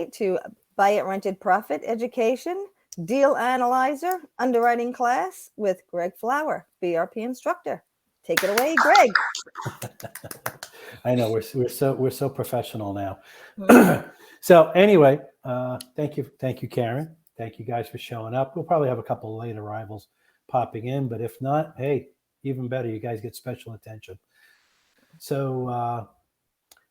tonight to Buy It Rented Profit Education Deal Analyzer Underwriting Class with Greg Flower, BRP instructor. Take it away, Greg. I know we're so professional now. So anyway, thank you, Karen. Thank you guys for showing up. We'll probably have a couple of late arrivals popping in, but if not, hey, even better, you guys get special attention. So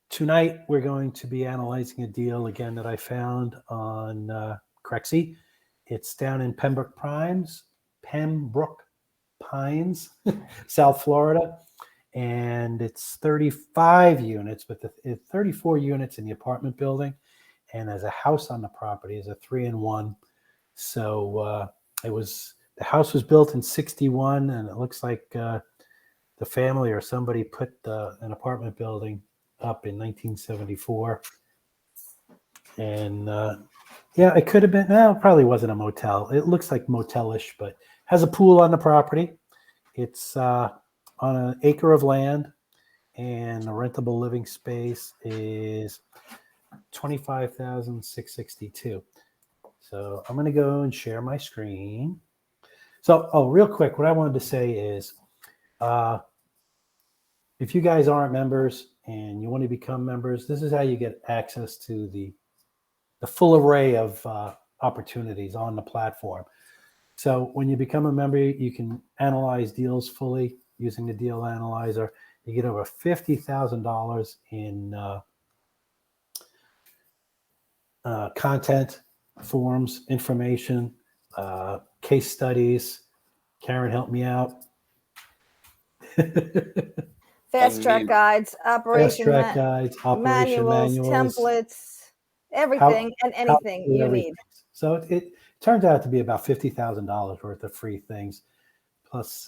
tonight we're going to be analyzing a deal again that I found on Crexy. It's down in Pembroke Pines, South Florida. And it's 35 units, but 34 units in the apartment building. And as a house on the property is a 3-in-1. So the house was built in 61, and it looks like the family or somebody put an apartment building up in 1974. And yeah, it could have been, no, it probably wasn't a motel. It looks like motel-ish, but has a pool on the property. It's on an acre of land, and the rentable living space is $25,662. So I'm going to go and share my screen. So, real quick, what I wanted to say is, if you guys aren't members and you want to become members, this is how you get access to the full array of opportunities on the platform. So when you become a member, you can analyze deals fully using the deal analyzer. You get over $50,000 in content, forms, information, case studies. Karen, help me out. Fast track guides, operation manuals, templates, everything and anything you need. So it turns out to be about $50,000 worth of free things. Plus,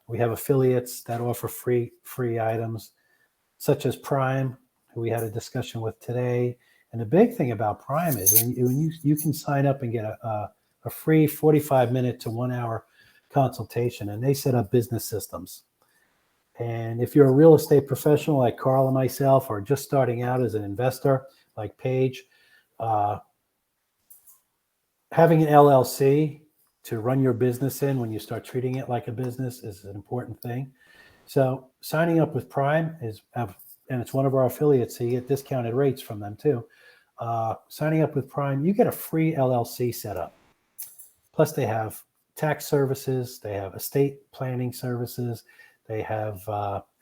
we have affiliates that offer free items, such as Prime, who we had a discussion with today. And the big thing about Prime is when you can sign up and get a free 45-minute to 1 hour consultation, and they set up business systems. And if you're a real estate professional like Carl and myself, or just starting out as an investor like Paige, having an LLC to run your business in when you start treating it like a business is an important thing. So signing up with Prime and it's one of our affiliates, so you get discounted rates from them too. Signing up with Prime, you get a free LLC set up. Plus they have tax services, they have estate planning services, they have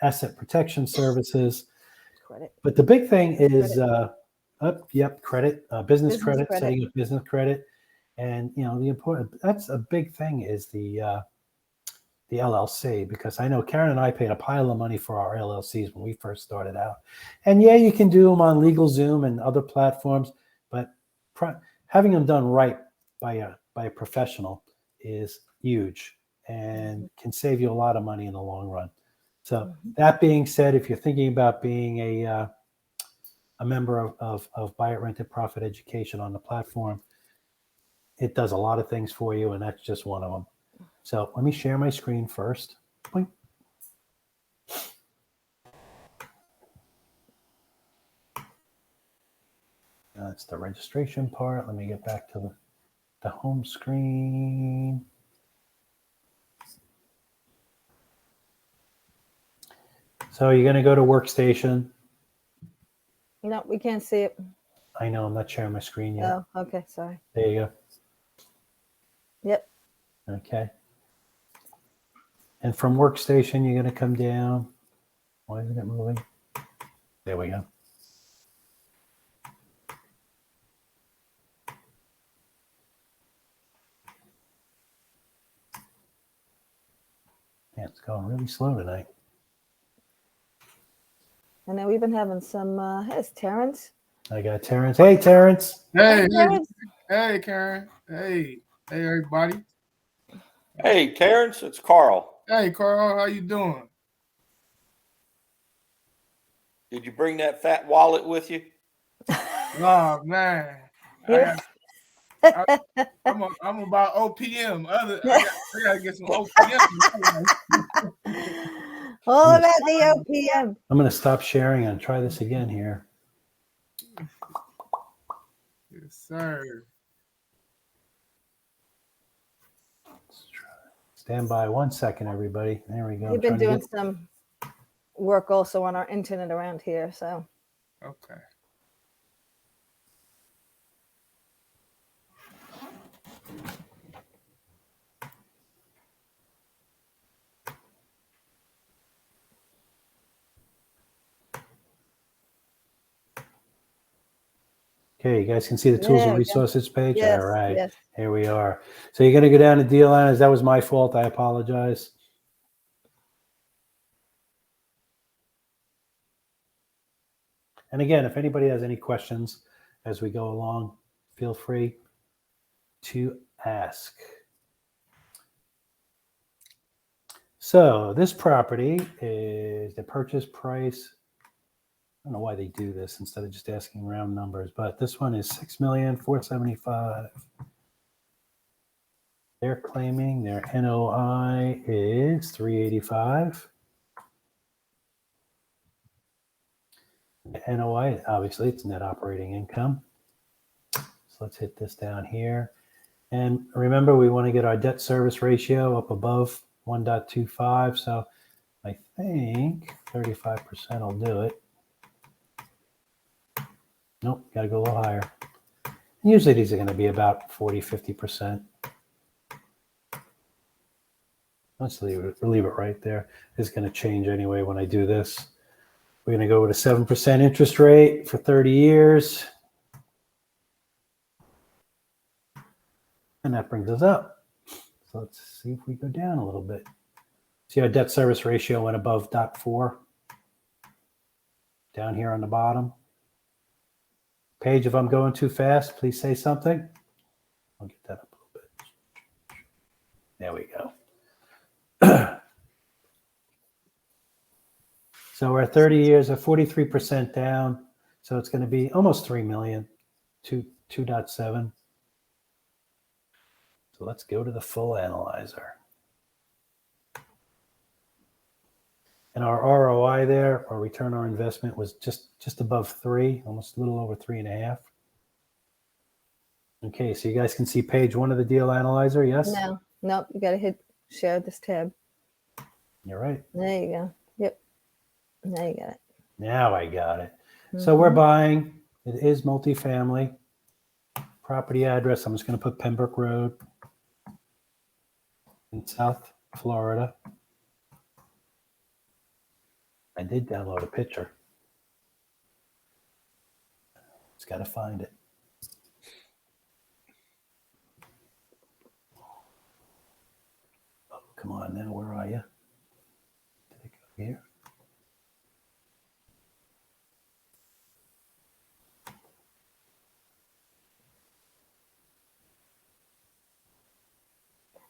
asset protection services. Credit. But the big thing is, credit, business credit, setting up business credit. And, that's a big thing is the LLC, because I know Karen and I paid a pile of money for our LLCs when we first started out. And yeah, you can do them on LegalZoom and other platforms, but having them done right by a professional is huge and can save you a lot of money in the long run. So that being said, if you're thinking about being a member of Buy It Rented Profit Education on the platform, it does a lot of things for you, and that's just one of them. So let me share my screen first. Boing. That's the registration part. Let me get back to the home screen. So you're going to go to Workstation. No, we can't see it. I know, I'm not sharing my screen yet. Oh, okay, sorry. There you go. Yep. Okay. And from Workstation, you're going to come down. Why isn't it moving? There we go. Yeah, it's going really slow tonight. And then we've been having some, it's Terrence. I got Terrence. Hey, Terrence. Hey, Terrence. Hey, Karen. Hey, everybody. Hey, Terrence, it's Carl. Hey, Carl, how you doing? Did you bring that fat wallet with you? Oh, man. I'm about OPM. I gotta get some OPM. All about the OPM. I'm going to stop sharing and try this again here. Yes, sir. Let's try. Stand by 1 second, everybody. There we go. We've been doing some work also on our internet around here, so. Okay. Okay, you guys can see the tools and resources page. Yes, All right, yes. here we are. So you're going to go down to deal lines. That was my fault. I apologize. And again, if anybody has any questions as we go along, feel free to ask. So this property is the purchase price. I don't know why they do this instead of just asking round numbers, but this one is $6,475,000. They're claiming their NOI is $385,000. NOI, obviously, it's net operating income. So let's hit this down here. And remember, we want to get our debt service ratio up above 1.25. So I think 35% will do it. Nope, got to go a little higher. And usually these are going to be about 40, 50%. Let's leave it right there. It's going to change anyway when I do this. We're going to go with a 7% interest rate for 30 years. And that brings us up. So let's see if we go down a little bit. See our debt service ratio went above 0.4. Down here on the bottom. Paige, if I'm going too fast, please say something. I'll get that up a little bit. There we go. So we're 30 years at 43% down. So it's going to be almost 3 million, 2.7. So let's go to the full analyzer. And our ROI there, our return on investment, was just above 3, almost a little over 3.5. Okay, so you guys can see page 1 of the deal analyzer, yes? No, nope, you got to hit share this tab. You're right. There you go. Yep. Now you got it. Now I got it. So we're buying, it is multifamily. Property address, I'm just going to put Pembroke Road in South Florida. I did download a picture. Just got to find it. Oh, come on now, where are you? Did it go here?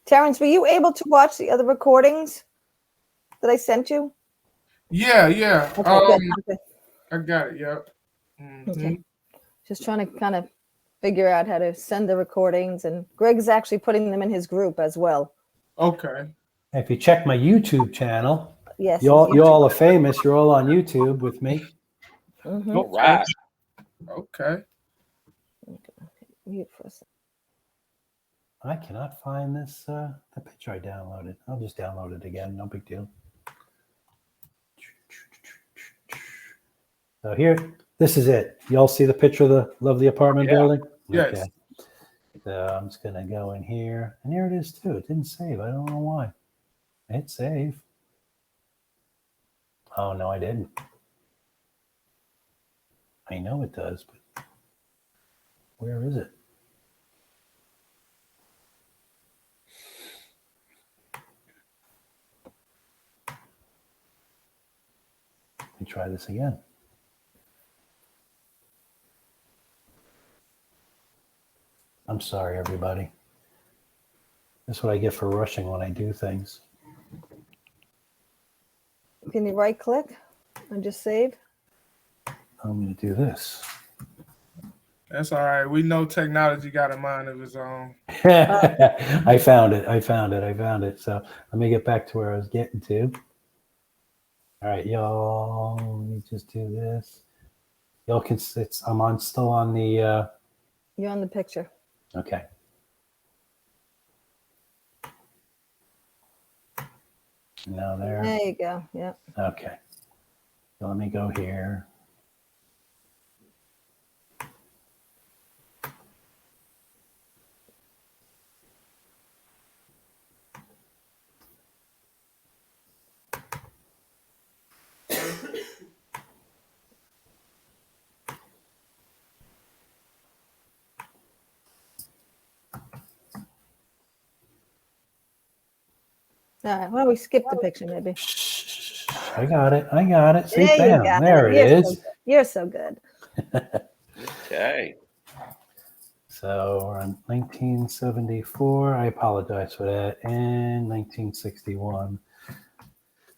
Terrence, were you able to watch the other recordings that I sent you? Yeah. Okay, good. I got it. Yep. Mm-hmm. Okay. Just trying to kind of figure out how to send the recordings, and Greg's actually putting them in his group as well. Okay. If you check my YouTube channel, Yes. you all are famous. You're all on YouTube with me. Mm-hmm. All right. Okay. Mute for a second. I cannot find this the picture I downloaded. I'll just download it again. No big deal. So here, this is it. You all see the picture of the lovely apartment building? Yes. Okay. So I'm just going to go in here. And here it is, too. It didn't save. I don't know why. Hit save. Oh, no, I didn't. I know it does, but where is it? Let me try this again. I'm sorry, everybody. That's what I get for rushing when I do things. Can you right click and just save? I'm going to do this. That's all right. We know technology got a mind of its own. I found it. So let me get back to where I was getting to. All right, y'all. Let me just do this. Y'all can. I'm still on the You're on the picture. Okay. Now there. There you go. Yeah. Okay. So let me go here. All right. Why don't we skip the picture maybe? I got it. I got it. See, There you bam. got There it You're is. So good. You're so good. Okay. So we're on 1974. I apologize for that. And 1961.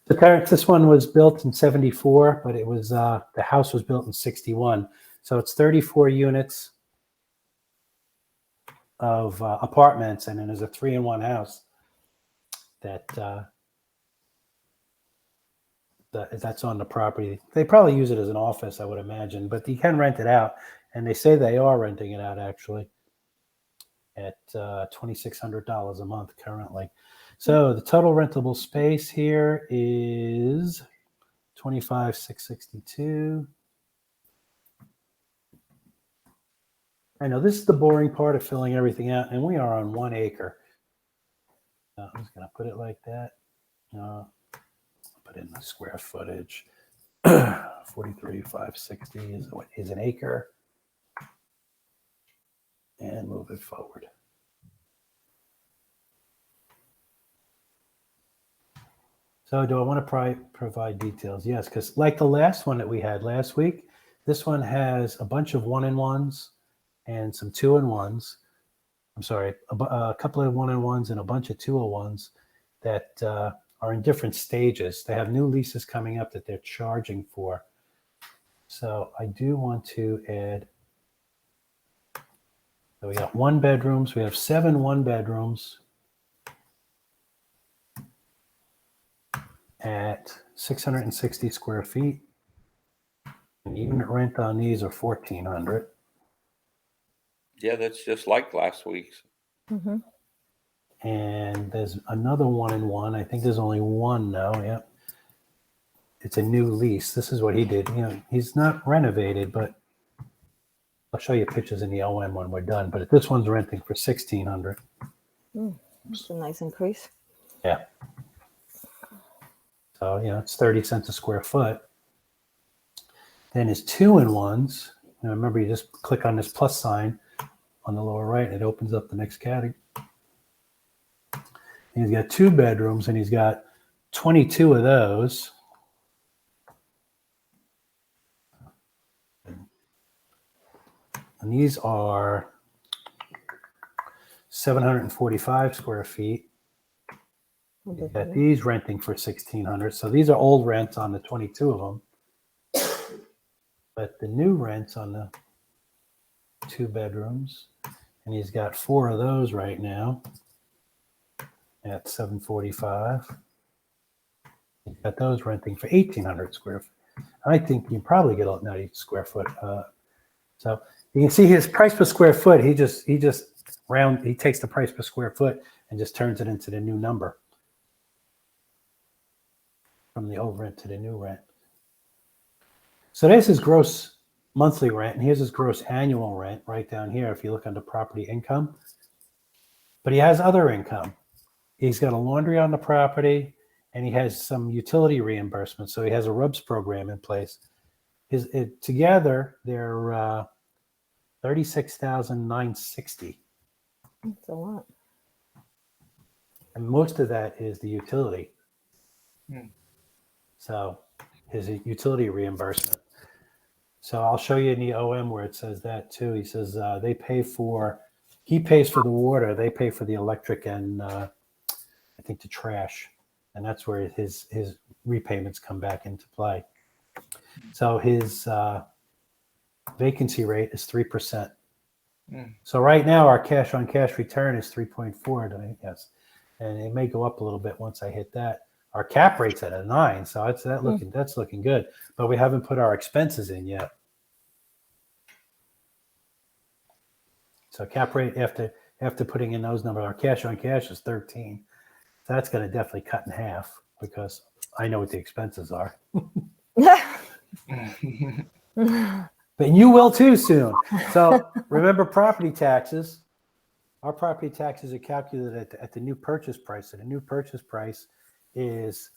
The parents, this one was built in 74, but it was the house was built in 61. So it's 34 units of apartments, and then there's a 3-in-1 house that's on the property. They probably use it as an office, I would imagine, but you can rent it out, and they say they are renting it out actually at $2,600 a month currently. So the total rentable space here is 25,662. I know this is the boring part of filling everything out, and we are on 1 acre. I'm just going to put it like that. Put in the square footage. 43,560 is an acre. And move it forward. So do I want to provide details? Yes, because like the last one that we had last week, this one has a bunch of 1-in-1s and some 2-in-1s. I'm sorry, a couple of 1-in-1s and a bunch of 2-in-1s that are in different stages. They have new leases coming up that they're charging for. So I do want to add. So we got 1-bedrooms. We have 7 1-bedrooms at 660 square feet. And unit rent on these are $1,400. Yeah, that's just like last week's. Mm-hmm. And there's another 1-in-1. I think there's only one now. Yep. It's a new lease. This is what he did. He's not renovated, but I'll show you pictures in the OM when we're done. But this one's renting for $1,600. That's a nice increase. Yeah. So, it's 30 cents a square foot. Then his 2-in-1s. Remember, you just click on this plus sign on the lower right, and it opens up the next category. And he's got 2 bedrooms, and he's got 22 of those. And these are 745 square feet. You got these renting for $1,600. So these are old rents on the 22 of them. But the new rents on the 2 bedrooms, and he's got 4 of those right now at $745. He's got those renting for 1,800 square feet. I think you probably get a 90 square foot. So you can see his price per square foot. He takes the price per square foot and just turns it into the new number from the old rent to the new rent. So there's his gross monthly rent, and here's his gross annual rent right down here if you look under property income. But he has other income. He's got a laundry on the property, and he has some utility reimbursement. So he has a RUBS program in place. Together, they're $36,960. That's a lot. And most of that is the utility. So his utility reimbursement. So I'll show you in the OM where it says that too. He says he pays for the water, they pay for the electric, and I think the trash. And that's where his repayments come back into play. So his vacancy rate is 3%. So right now our cash on cash return is 3.4, yes, and it may go up a little bit once I hit that. Our cap rate's at a 9, so that's looking good. But we haven't put our expenses in yet. So cap rate after putting in those numbers, our cash on cash is 13. So that's going to definitely cut in half because I know what the expenses are. But you will too soon. So remember property taxes. Our property taxes are calculated at the new purchase price. And the new purchase price is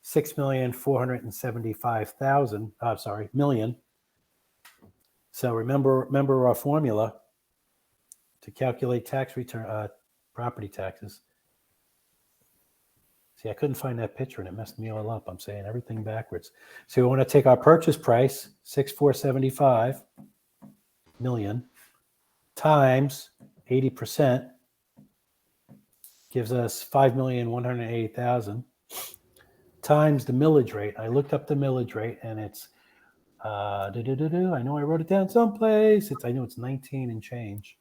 $6,475,000. Million. So remember our formula to calculate tax return, property taxes. See, I couldn't find that picture and it messed me all up. I'm saying everything backwards. So we want to take our purchase price, 6,475 million, times 80%, gives us 5,180,000, times the millage rate. I looked up the millage rate and it's I know I wrote it down someplace. I know it's 19 and change.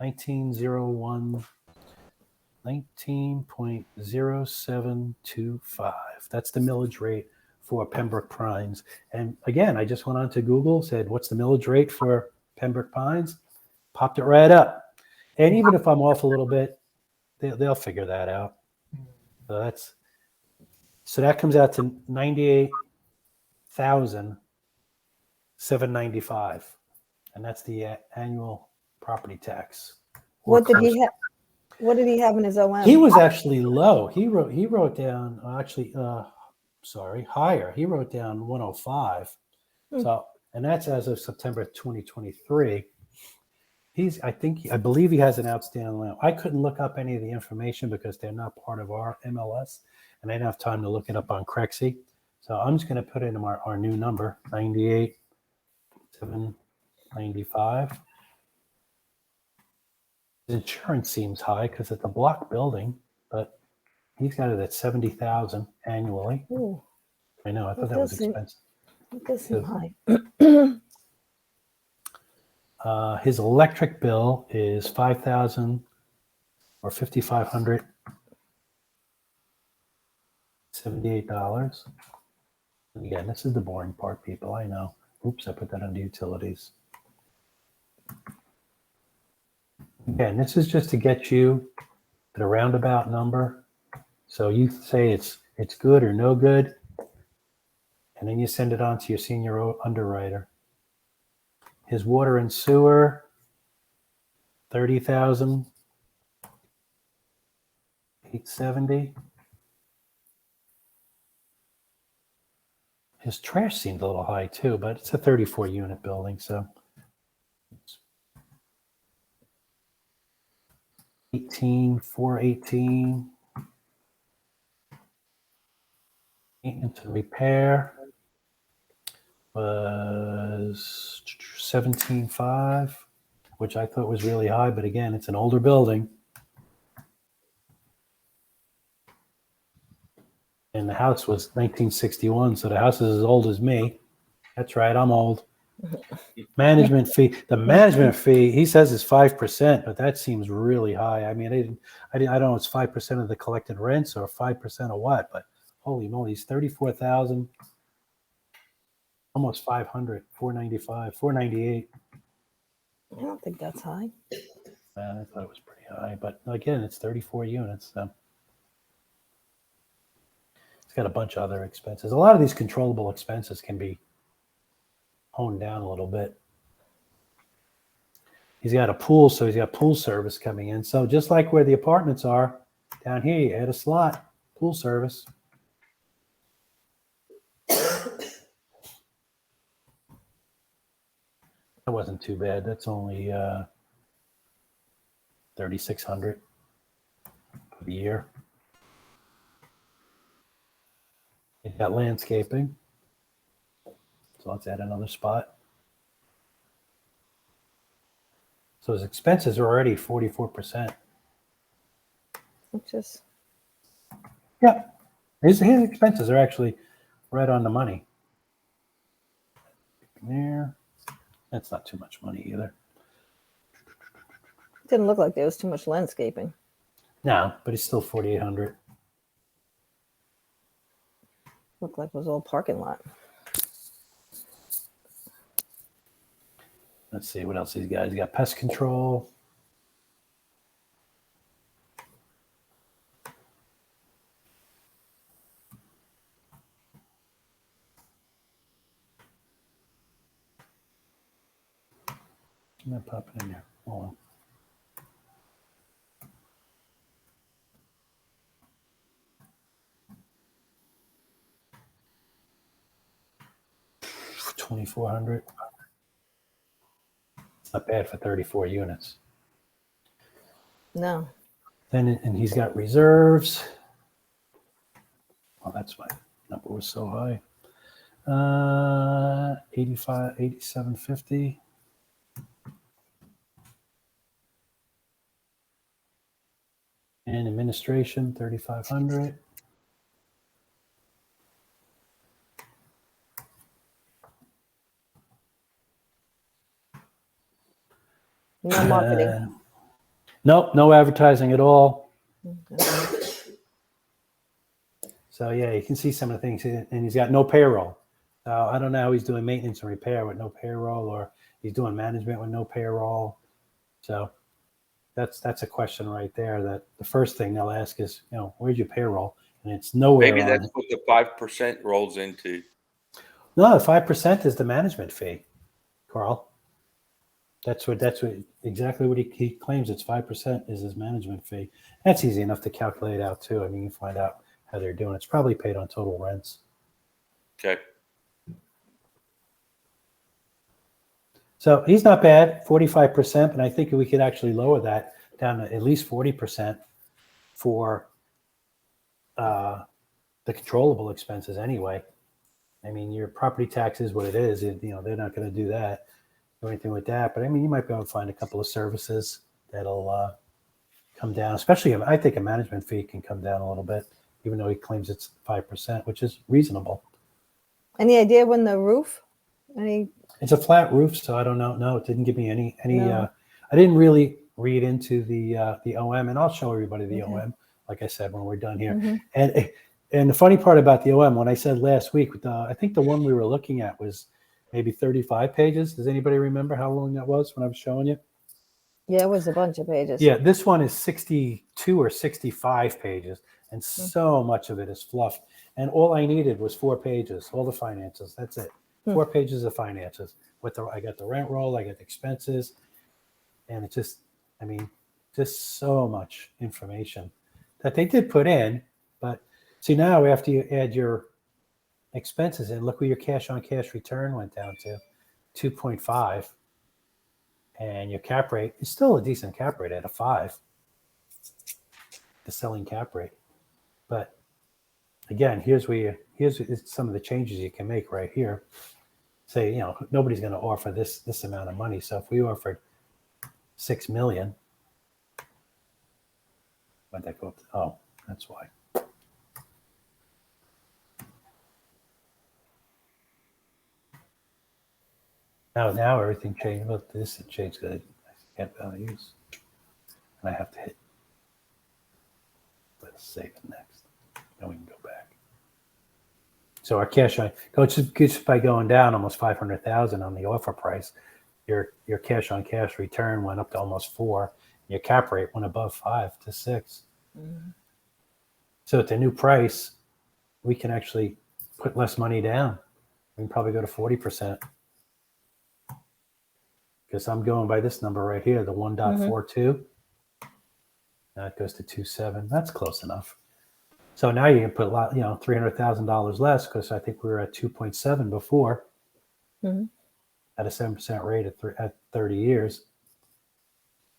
19.0725. That's the millage rate for Pembroke Pines. And again, I just went on to Google, said, what's the millage rate for Pembroke Pines? Popped it right up. And even if I'm off a little bit, they'll figure that out. So that comes out to 98,795, and that's the annual property tax. What did he have? What did he have in his OM? He was actually low. He wrote down higher. He wrote down 105. So, and that's as of September 2023. I believe he has an outstanding loan. I couldn't look up any of the information because they're not part of our MLS, and I didn't have time to look it up on Crexy. So I'm just going to put in our new number, 98,795. His insurance seems high because it's a block building, but he's got it at 70,000 annually. Ooh, I know. I thought that was expensive. It does seem high. His electric bill is $5,000 or $5,578. And again, this is the boring part, people. I know. Oops, I put that under utilities. Again, this is just to get you to the roundabout number. So you say it's good or no good, and then you send it on to your senior underwriter. His water and sewer, 30,870. His trash seemed a little high too, but it's a 34 unit building, so 418. Maintenance and repair was 17.5, which I thought was really high, but again, it's an older building. And the house was 1961, so the house is as old as me. That's right, I'm old. Management fee. The management fee, he says is 5%, but that seems really high. I mean, I don't know, it's 5% of the collected rents or 5% of what, but holy moly, it's 34,000, almost 500, 495, 498. I don't think that's high. I thought it was pretty high, but again, it's 34 units, so it's got a bunch of other expenses. A lot of these controllable expenses can be honed down a little bit. He's got a pool, so he's got pool service coming in. So just like where the apartments are, down here you add a slot, pool service. That wasn't too bad. That's only $3,600 for the year. He's got landscaping. So let's add another spot. So his expenses are already 44%. Which is, Yeah. His expenses are actually right on the money. There. That's not too much money either. didn't look like there was too much landscaping. No, but it's still 4,800. Looked like it was all parking lot. Let's see what else he's got. He's got pest control. I'm not popping in there. Hold on. $2,400. It's not bad for 34 units. No. Then, and he's got reserves. Oh, that's why number was so high. 8750. And administration, 3,500. No marketing. Nope, no advertising at all. So yeah, you can see some of the things, and he's got no payroll. I don't know how he's doing maintenance and repair with no payroll, or he's doing management with no payroll. So that's a question right there. That the first thing they'll ask is, where's your payroll? And it's nowhere. Maybe that's what the 5% rolls into. No, the 5% is the management fee, Carl. That's exactly what he claims. It's 5% is his management fee. That's easy enough to calculate out too. I mean, you can find out how they're doing. It's probably paid on total rents. Okay. So he's not bad, 45%, and I think we could actually lower that down to at least 40% for the controllable expenses anyway. I mean, your property tax is what it is. They're not going to do that, or anything with that. But I mean, you might be able to find a couple of services that'll come down. Especially, I think a management fee can come down a little bit, even though he claims it's 5%, which is reasonable. Any idea when the roof? It's a flat roof, so I don't know. No, it didn't give me any. No. I didn't really read into the OM, and I'll show everybody the Okay. OM, like I said, when we're done here. Mm-hmm. And the funny part about the OM, when I said last week, I think the one we were looking at was maybe 35 pages. Does anybody remember how long that was when I was showing you? Yeah, it was a bunch of pages. Yeah, this one is 62 or 65 pages, and so much of it is fluff. And all I needed was 4 pages, all the finances. That's it. 4 pages of finances. I got the rent roll, I got the expenses, and it just so much information that they did put in. But see, now after you add your expenses in, look where your cash on cash return went down to 2.5, and your cap rate is still a decent cap rate at a 5, the selling cap rate. But again, here's some of the changes you can make right here. Say, nobody's going to offer this amount of money. So if we offered $6 million, why'd that go up? Oh, that's why. Now everything changed. But this changed the get values, and I have to hit. Let's save it next. Then we can go back. So our cash on just by going down almost 500,000 on the offer price, your cash on cash return went up to almost 4. Your cap rate went above 5 to 6. Mm-hmm. So at the new price, we can actually put less money down. We can probably go to 40%. Because I'm going by this number right here, the 1.42. Now it goes to 2.7. That's close enough. So now you can put a lot, $300,000 less, because I think we were at 2.7 before, at a 7% rate at 30 years.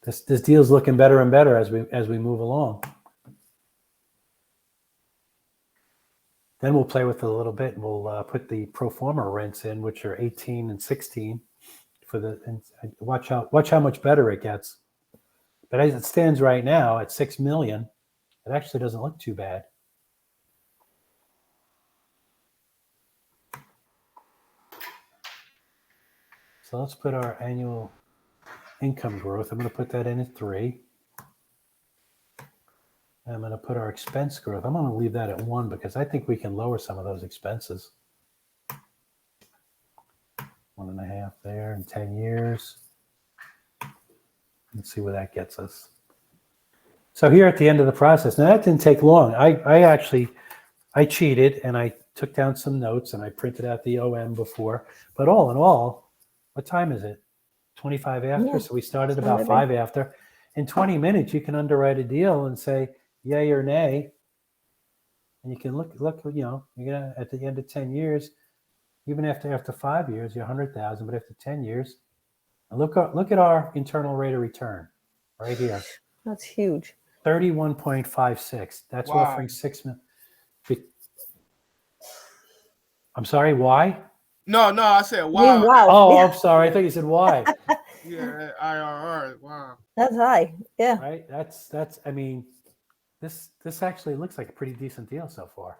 This deal's looking better and better as we move along. Then we'll play with it a little bit, and we'll put the pro forma rents in, which are 18 and 16 and watch how much better it gets. But as it stands right now at $6 million, it actually doesn't look too bad. So let's put our annual income growth. I'm going to put that in at 3. And I'm going to put our expense growth. I'm going to leave that at 1 because I think we can lower some of those expenses. 1.5 there in 10 years. Let's see where that gets us. So here at the end of the process, now that didn't take long. I cheated and I took down some notes and I printed out the OM before. But all in all, what time is it? 25 after. Yeah. So we started Not about every- 5 after. In 20 minutes, you can underwrite a deal and say yay or nay. And you can look, you know, you're gonna at the end of 10 years, even after 5 years, you're 100,000, but after 10 years, look at our internal rate of return right here. That's huge. 31.56. That's Wow. offering 6 million. I'm sorry, why? No, I said I mean, wow. wow. Oh, Yeah, I'm sorry. I thought you said why. Yeah, that IRR. Wow. that's high. Yeah. Right? That's I mean, this actually looks like a pretty decent deal so far.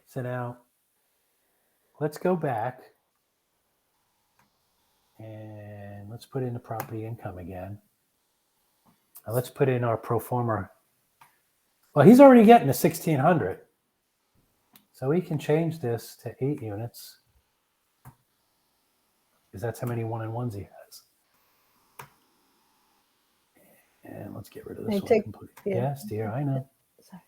So now let's go back and let's put in the property income again. Now let's put in our pro forma. Well, he's already getting a 1,600. So we can change this to 8 units because that's how many 1-in-1s he has. And let's get rid of this one completely. yeah. Yes, dear, I know. Sorry.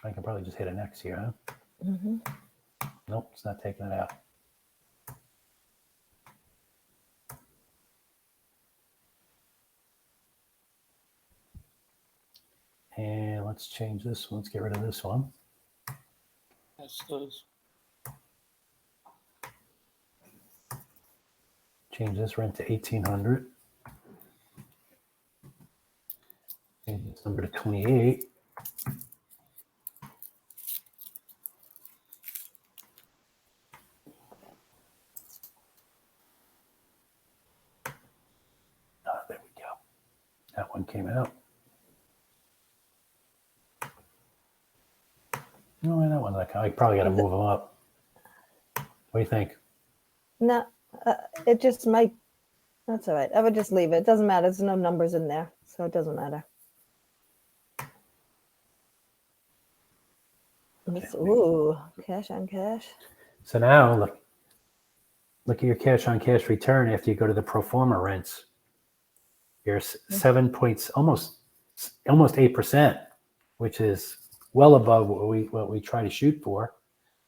I can probably just hit an X here, huh? Mm-hmm. Nope, it's not taking it out. And let's change this one. Let's get rid of this one. That's those. Change this rent to 1,800. Change this number to 28. There we go. That one came out. No, that one's like, I probably got to move them up. What do you think? No, it just might. That's all right. I would just leave it. It doesn't matter. There's no numbers in there, so it doesn't matter. Ooh, cash on cash. So now look at your cash on cash return after you go to the pro forma rents. You're 7 points, almost 8%, which is well above what we try to shoot for.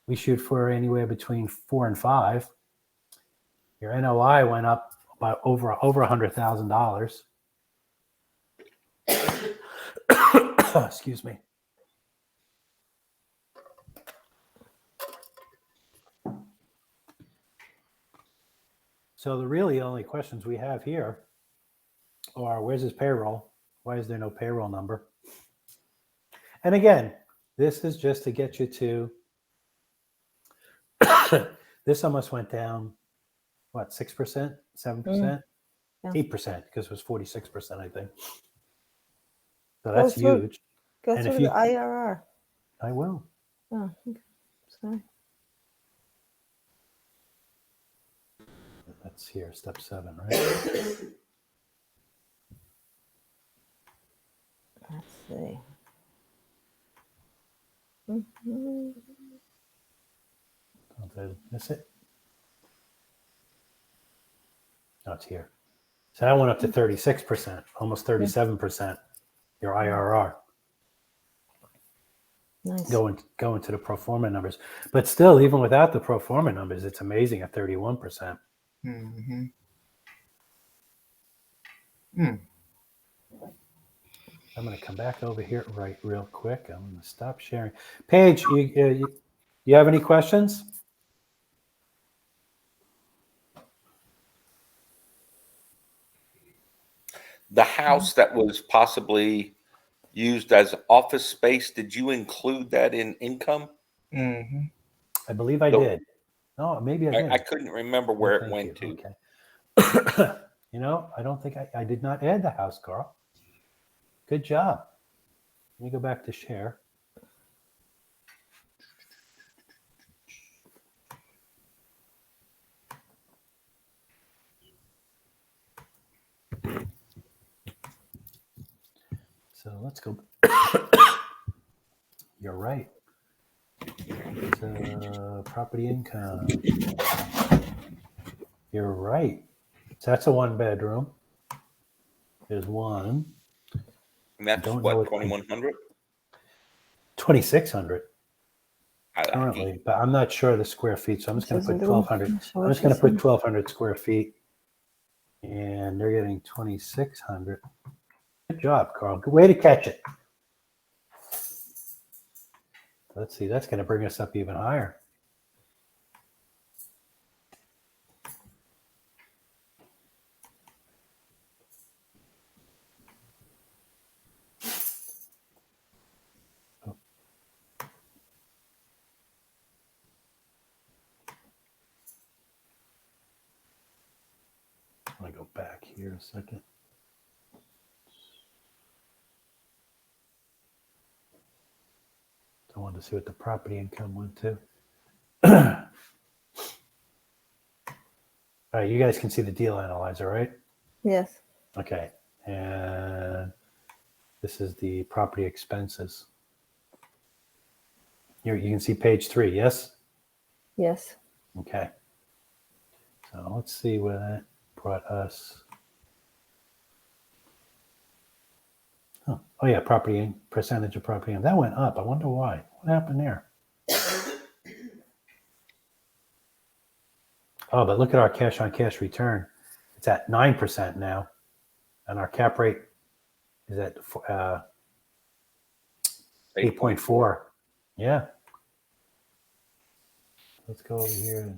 We shoot for anywhere between 4 and 5. Your NOI went up by over $100,000. Excuse me. So the really only questions we have here are where's his payroll? Why is there no payroll number? And again, this is just to get you to, this almost went down, what, 6%, 7%, Yeah. 8%, because it was 46%, I think. So Go that's through- huge. Go And through if the you- IRR. I will. Oh, okay. Sorry. That's here, step 7, right? Let's see. Mhm. Did I miss it? No, it's here. So that went up to 36%, almost 37%, your IRR. Nice. Going to the pro forma numbers. But still, even without the pro forma numbers, it's amazing at 31%. Mm-hmm. I'm going to come back over here real quick. I'm going to stop sharing. Paige, you have any questions? The house that was possibly used as office space, did you include that in income? Mm-hmm. I believe I No. did. No, maybe I did. I couldn't remember where it Thank went you. to. Okay. I don't think I did not add the house, Carl. Good job. Let me go back to share. So let's go. You're right. So property income. You're right. So that's a 1-bedroom. There's one. And that's Don't what, know 2,100? 2,600. currently, but I'm not sure of the square feet, so I'm just going to put 1,200. I'm I'm just going to put 1,200 square feet, and they're getting 2,600. Good job, Carl. Good way to catch it. Let's see. That's going to bring us up even higher. Let me go back here a second. I wanted to see what the property income went to. All right, you guys can see the deal analyzer, right? Yes. Okay, and this is the property expenses. Here you can see page 3, yes? Yes. Okay. So let's see where that brought us. Oh yeah, property percentage of property. That went up. I wonder why. What happened there? Oh, but look at our cash on cash return. It's at 9% now. And our cap rate is at 8.4. Yeah. Let's go over here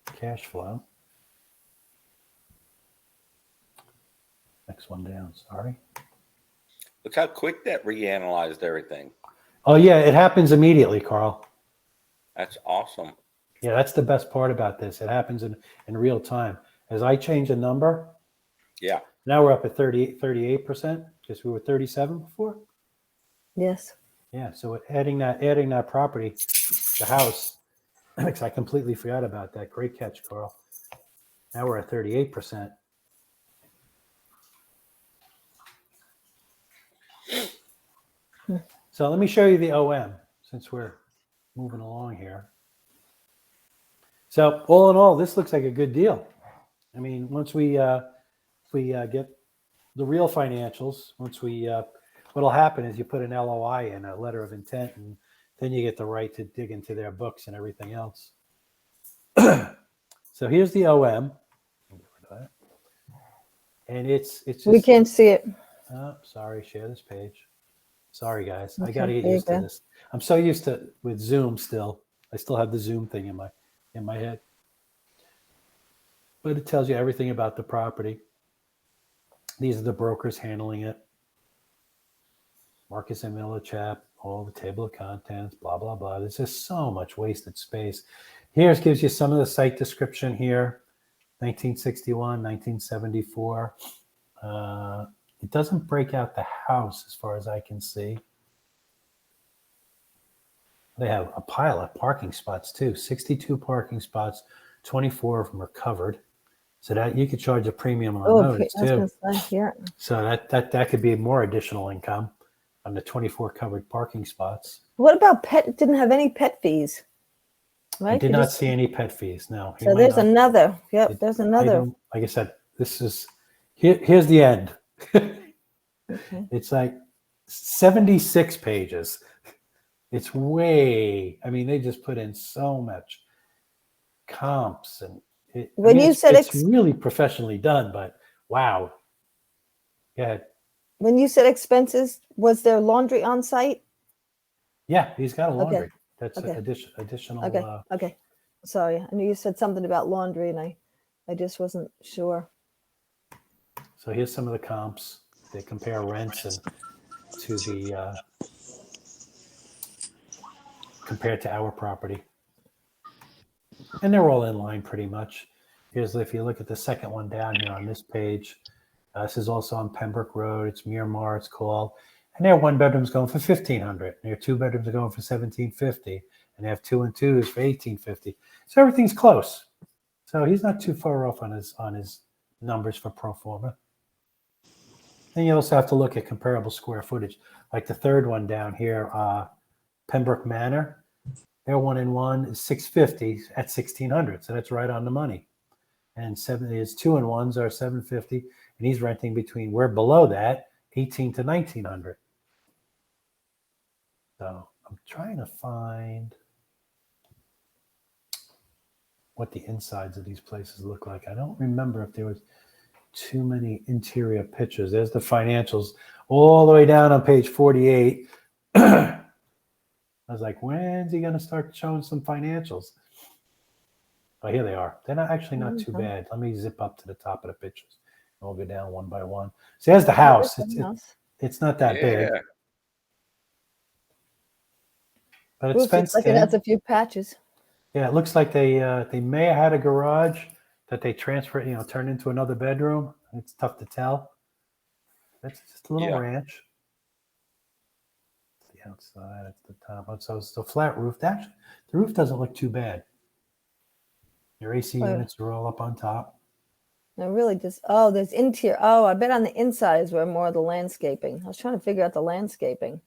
to cash flow. Next one down, sorry. Look how quick that reanalyzed everything. Oh yeah, it happens immediately, Carl. That's awesome. Yeah, that's the best part about this. It happens in real time. As I change a number, Yeah. now we're up at 38%, because we were 37 before. Yes. Yeah, so adding that property, the house, because I completely forgot about that. Great catch, Carl. Now we're at 38%. So let me show you the OM since we're moving along here. So all in all, this looks like a good deal. I mean, once we get the real financials, what'll happen is you put an LOI in, a letter of intent, and then you get the right to dig into their books and everything else. So here's the OM. And it's just, We can't see it. oh, sorry, share this page. Sorry, guys. I Okay, got to get there you used to go. this. I'm so used to with Zoom still. I still have the Zoom thing in my head. But it tells you everything about the property. These are the brokers handling it. Marcus and Millichap, all the table of contents, blah, blah, blah. There's just so much wasted space. Here it gives you some of the site description here. 1961, 1974. It doesn't break out the house as far as I can see. They have a pile of parking spots too. 62 parking spots, 24 of them are covered. So that you could charge a premium on those too. Yeah. So that could be more additional income on the 24 covered parking spots. What about pet? It didn't have any pet fees, right? I did not see any pet fees. No. So there's another. Yep, there's another. Like I said, this is here's the end. Okay. It's like 76 pages. It's way. I mean, they just put in so much comps, and it's really professionally done. But wow. Yeah. When you said expenses, was there laundry on site? Yeah, he's got a laundry. Okay. That's additional. Okay. Okay. Sorry, I knew you said something about laundry, and I just wasn't sure. So here's some of the comps. They compare rents and to the compared to our property, and they're all in line pretty much. Here's if you look at the second one down here on this page. This is also on Pembroke Road. It's Miramar. It's called, and their one bedrooms going for $1,500. Their two bedrooms are going for $1,750, and they have 2 and 2s for $1,850. So everything's close. So he's not too far off on his numbers for pro forma. Then you also have to look at comparable square footage, like the third one down here, Pembroke Manor. Their 1-in-1 is $650 at $1,600, so that's right on the money. And his 2-in-1s are $750, and he's renting between. We're below that, $1,800 to $1,900. So I'm trying to find. what the insides of these places look like. I don't remember if there was too many interior pictures. There's the financials all the way down on page 48. I was like, when's he going to start showing some financials? Oh, here they are. They're not too bad. Let me zip up to the top of the pictures. We'll go down one by one. See, there's the house. It's not that big. But it's fenced like in. it has a few patches. Yeah, it looks like they may have had a garage that they transferred, turned into another bedroom. It's tough to tell. It's just a little ranch. It's the outside, it's the top. So it's the flat roof. Actually, the roof doesn't look too bad. Your AC units are all up on top. No, really just, there's interior. Oh, I bet on the inside is where more of the landscaping. I was trying to figure out the landscaping.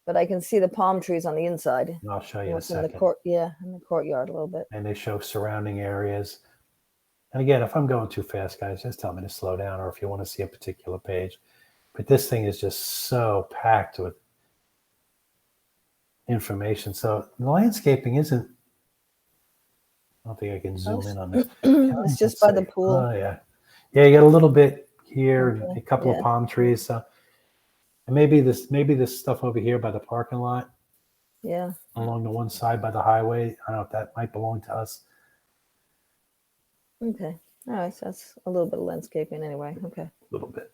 But I can see the palm trees on the inside. And I'll show you in a second. In the courtyard a little bit. And they show surrounding areas. And again, if I'm going too fast, guys, just tell me to slow down, or if you want to see a particular page. But this thing is just so packed with information. So the landscaping isn't. I don't think I can zoom in on this. It's just by the pool. Oh yeah, yeah. You got a little bit here, and a couple of palm trees. So. And maybe this stuff over here by the parking lot. Yeah. Along the one side by the highway. I don't know if that might belong to us. Okay. All right. So that's a little bit of landscaping anyway. Okay. A little bit.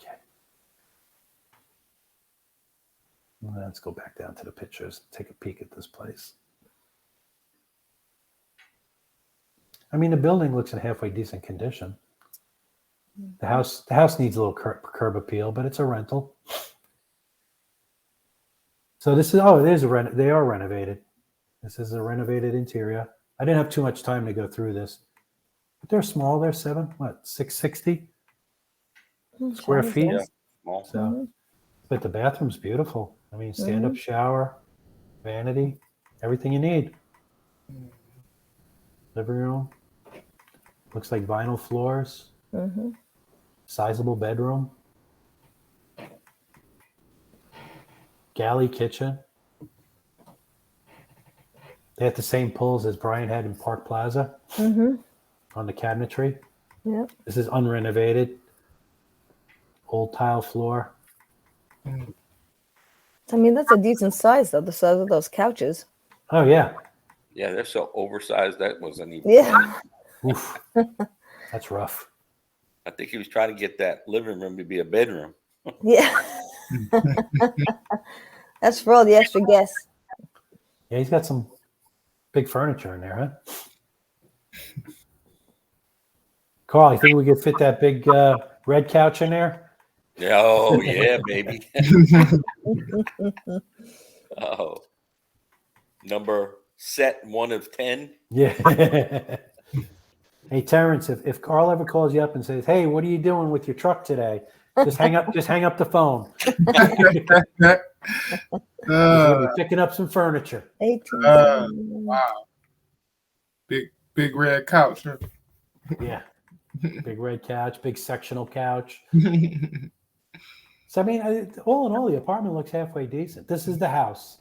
Okay. Let's go back down to the pictures. Take a peek at this place. I mean, the building looks in halfway decent condition. The house needs a little curb appeal, but it's a rental. So this is they are renovated. This is a renovated interior. I didn't have too much time to go through this, but they're small. They're 660 square feet. Yeah, small. So, but the bathroom's beautiful. I mean, stand-up shower, vanity, everything you need. Living room. Looks like vinyl floors. Sizable bedroom. Galley kitchen. They have the same pulls as Brian had in Park Plaza on the cabinetry. Yep. This is unrenovated. Old tile floor. I mean, that's a decent size, though, the size of those couches. Oh, yeah. Yeah, they're so oversized that wasn't even. Yeah. Oof. That's rough. I think he was trying to get that living room to be a bedroom. Yeah. That's for all the extra guests. Yeah, he's got some big furniture in there, huh? Carl, you think we could fit that big red couch in there? Oh, yeah, baby. Number set 1 of 10. Yeah. Hey, Terrence, if Carl ever calls you up and says, "Hey, what are you doing with your truck today?" Just hang up the phone. He's gonna be picking up some furniture. 18. Wow. Big red couch. Huh? Yeah. Big red couch, big sectional couch. So I mean, all in all, the apartment looks halfway decent. This is the house.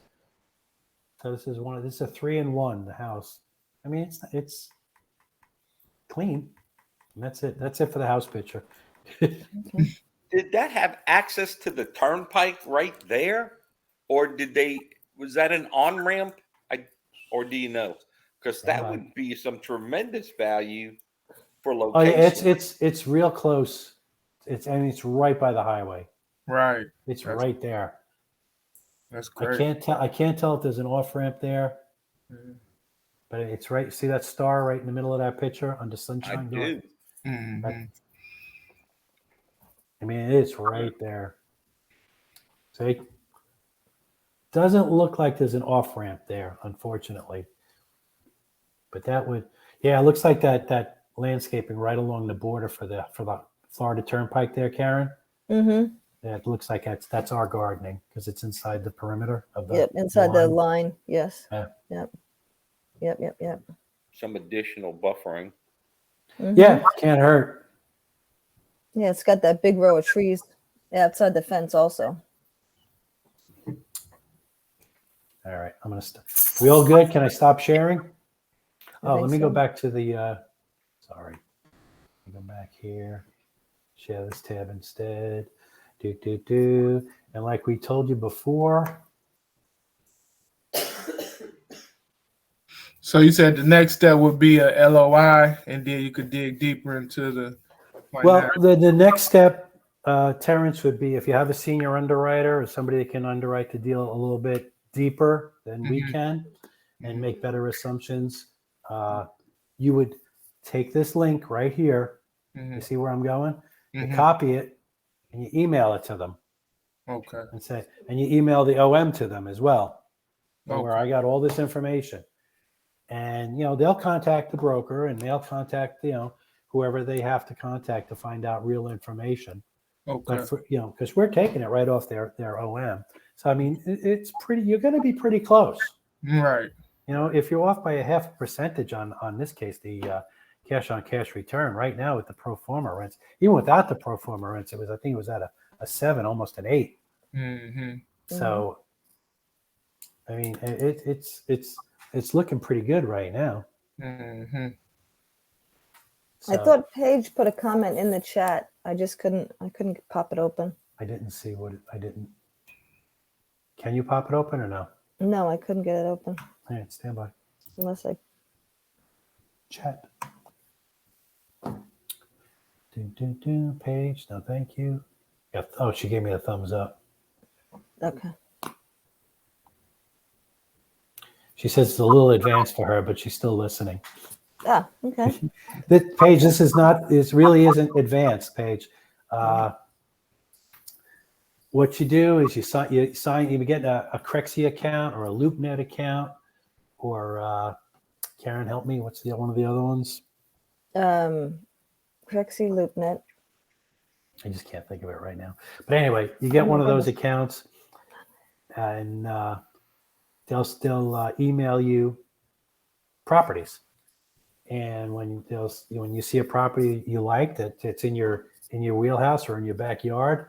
So this is a 3-in-1, the house. I mean, it's clean. And that's it. That's it for the house picture. Did that have access to the turnpike right there? Or was that an on-ramp? Or do you know? Because that would be some tremendous value for location. Oh yeah, it's real close. It's right by the highway. Right. It's right there. That's great. I can't tell if there's an off-ramp there. But it's right. See that star right in the middle of that picture under Sunshine? I do. I mean, it's right there. So it doesn't look like there's an off-ramp there, unfortunately. But that would, it looks like that landscaping right along the border for the Florida Turnpike there, Karen. Yeah, it looks like that's our gardening because it's inside the perimeter of the inside the line. Yes. Yeah. Yep. Some additional buffering. Yeah, can't hurt. Yeah, it's got that big row of trees outside the fence also. All right, I'm gonna stop. We all good? Can I stop sharing? Oh, let me go so. back to the, sorry. Let me go back here. Share this tab instead. And like we told you before. So you said the next step would be a LOI, and then you could dig deeper into the. Well, the next step, Terrence, would be if you have a senior underwriter or somebody that can underwrite the deal a little bit deeper than we can and make better assumptions. You would take this link right here. You see where I'm going? You copy it and you email it to them. Okay. And you email the OM to them as well, Okay. where I got all this information. And, they'll contact the broker and they'll contact, whoever they have to contact to find out real information. Okay. But because we're taking it right off their OM. So, I mean, it's pretty, you're going to be pretty close. Right. If you're off by a 0.5% on this case, the cash on cash return right now with the pro forma rents, even without the pro forma rents, I think it was at a 7, almost an 8. So, I mean, it's looking pretty good right now. So, I thought Paige put a comment in the chat. I couldn't pop it open. I didn't see Can you pop it open or no? No, I couldn't get it open. All right, stand by. Unless I Chat. Page. No, thank you. Yeah. Oh, she gave me a thumbs up. Okay. She says it's a little advanced for her, but she's still listening. Ah, okay. Paige, this really isn't advanced, Paige. What you do is you get a Crexi account or a LoopNet account, or Karen, help me. What's one of the other ones? Crexi LoopNet. I just can't think of it right now. But anyway, you get one of those accounts, and they'll still email you properties. And when you see a property you like that it's in your wheelhouse or in your backyard,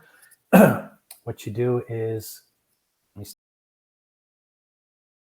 what you do is